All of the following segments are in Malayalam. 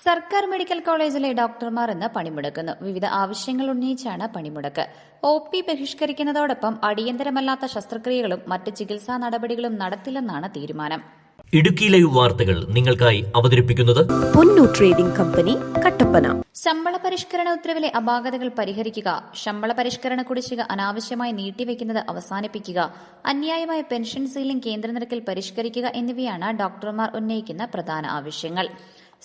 സർക്കാർ മെഡിക്കൽ കോളേജിലെ ഡോക്ടർമാർ ഇന്ന് പണിമുടക്കുന്നു. വിവിധ ആവശ്യങ്ങൾ ഉന്നയിച്ചാണ് പണിമുടക്ക്. OP ബഹിഷ്കരിക്കുന്നതോടൊപ്പം അടിയന്തരമല്ലാത്ത ശസ്ത്രക്രിയകളും മറ്റ് ചികിത്സാ നടപടികളും നടത്തില്ലെന്നാണ് തീരുമാനം. ഇടുക്കി ലൈവ് വാർത്തകൾ നിങ്ങൾക്കായി അവതരിപ്പിക്കുന്നത് പൊന്നൂർ ട്രേഡിംഗ് കമ്പനി, കട്ടപ്പന. ശമ്പള പരിഷ്കരണ ഉത്തരവിലെ അപാകതകൾ പരിഹരിക്കുക, ശമ്പള പരിഷ്കരണ കുടിശ്ശിക അനാവശ്യമായി നീട്ടിവെക്കുന്നത് അവസാനിപ്പിക്കുക, അന്യായമായ പെൻഷൻ സീലിംഗ് കേന്ദ്ര നിരക്കിൽ പരിഷ്കരിക്കുക എന്നിവയാണ് ഡോക്ടർമാർ ഉന്നയിക്കുന്ന പ്രധാന ആവശ്യങ്ങൾ.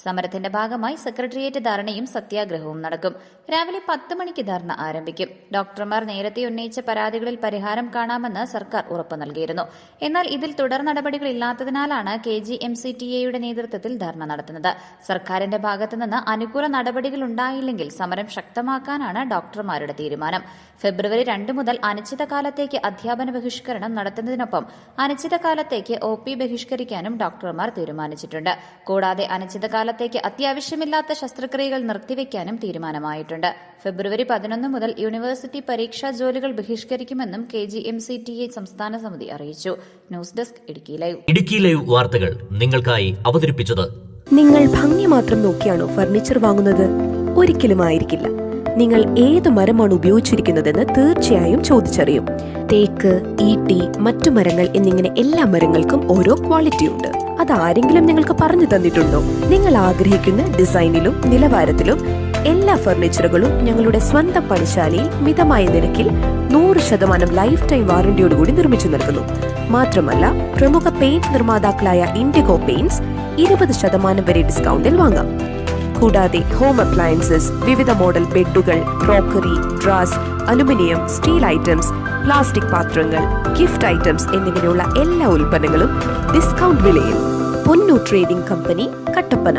സമരത്തിന്റെ ഭാഗമായി സെക്രട്ടേറിയറ്റ് ധർണയും സത്യാഗ്രഹവും നടക്കും. രാവിലെ 10 മണിക്ക് ധർണ ആരംഭിക്കും. ഡോക്ടർമാർ നേരത്തെ ഉന്നയിച്ച പരാതികളിൽ പരിഹാരം കാണാമെന്ന് സർക്കാർ ഉറപ്പു നൽകിയിരുന്നു. എന്നാൽ ഇതിൽ തുടർ നടപടികളില്ലാത്തതിനാലാണ് KGMCTA നേതൃത്വത്തിൽ ധർണ നടത്തുന്നത്. സർക്കാരിന്റെ ഭാഗത്തുനിന്ന് അനുകൂല നടപടികൾ ഉണ്ടായില്ലെങ്കിൽ സമരം ശക്തമാക്കാനാണ് ഡോക്ടർമാരുടെ തീരുമാനം. ഫെബ്രുവരി 2 മുതൽ അനിശ്ചിതകാലത്തേക്ക് അധ്യാപന ബഹിഷ്കരണം നടത്തുന്നതിനൊപ്പം അനിശ്ചിതകാലത്തേക്ക് OP ബഹിഷ്കരിക്കാനും ഡോക്ടർമാർ തീരുമാനിച്ചിട്ടുണ്ട്. കൂടാതെ അനിശ്ചിതകാലത്തേക്ക് അത്യാവശ്യമില്ലാത്ത ശസ്ത്രക്രിയകൾ നിർത്തിവെക്കാനും തീരുമാനമായിട്ടുണ്ട്. ഫെബ്രുവരി 11 മുതൽ യൂണിവേഴ്സിറ്റി പരീക്ഷാ ജോലികൾ ബഹിഷ്കരിക്കുമെന്നും KGMCTA സംസ്ഥാന സമിതി അറിയിച്ചു. News desk Idukki live. Idukki live വാർത്തകൾ നിങ്ങൾക്കായി അവതരിപ്പിച്ചത്. നിങ്ങൾ ഭംഗി മാത്രം നോക്കിയാണോ ഫർണിച്ചർ വാങ്ങുന്നത്? ഒരിക്കലും ആയിരിക്കില്ല. നിങ്ങൾ ഏത് മരമാണ് ഉപയോഗിച്ചിരിക്കുന്നതെന്ന് തീർച്ചയായും ചോദിച്ചറിയും. തേക്ക്, ഈട്ടി, മറ്റു മരങ്ങൾ എന്നിങ്ങനെ എല്ലാ മരങ്ങൾക്കും ഓരോ ക്വാളിറ്റി ഉണ്ട്. അതാരെങ്കിലും നിങ്ങൾക്ക് പറഞ്ഞു തന്നിട്ടുണ്ടോ? നിങ്ങൾ ആഗ്രഹിക്കുന്ന ഡിസൈനിലും നിലവാരത്തിലും എല്ലാ ഫർണിച്ചറുകളും ഞങ്ങളുടെ സ്വന്തം പണിശാലയിൽ മിതമായ നിരക്കിൽ 100% ലൈഫ് ടൈം വാറന്റിയോടുകൂടി നിർമ്മിച്ചു നൽകുന്നു. മാത്രമല്ല, പ്രമുഖ പെയിന്റ് നിർമ്മാതാക്കളായ ഇൻഡിഗോ പെയിന്റ്സ് 20% വരെ ഡിസ്കൗണ്ടിൽ വാങ്ങാം. കൂടാതെ ഹോം അപ്ലയൻസസ്, വിവിധ മോഡൽ ബെഡുകൾ, crockery, drawers, aluminium, steel items, plastic പാത്രങ്ങൾ, ഗിഫ്റ്റ് ഐറ്റംസ് എന്നിങ്ങനെയുള്ള എല്ലാ ഉൽപ്പന്നങ്ങളും ഡിസ്കൗണ്ട് വിലയിൽ. Ponnoor trading company, Kattappana.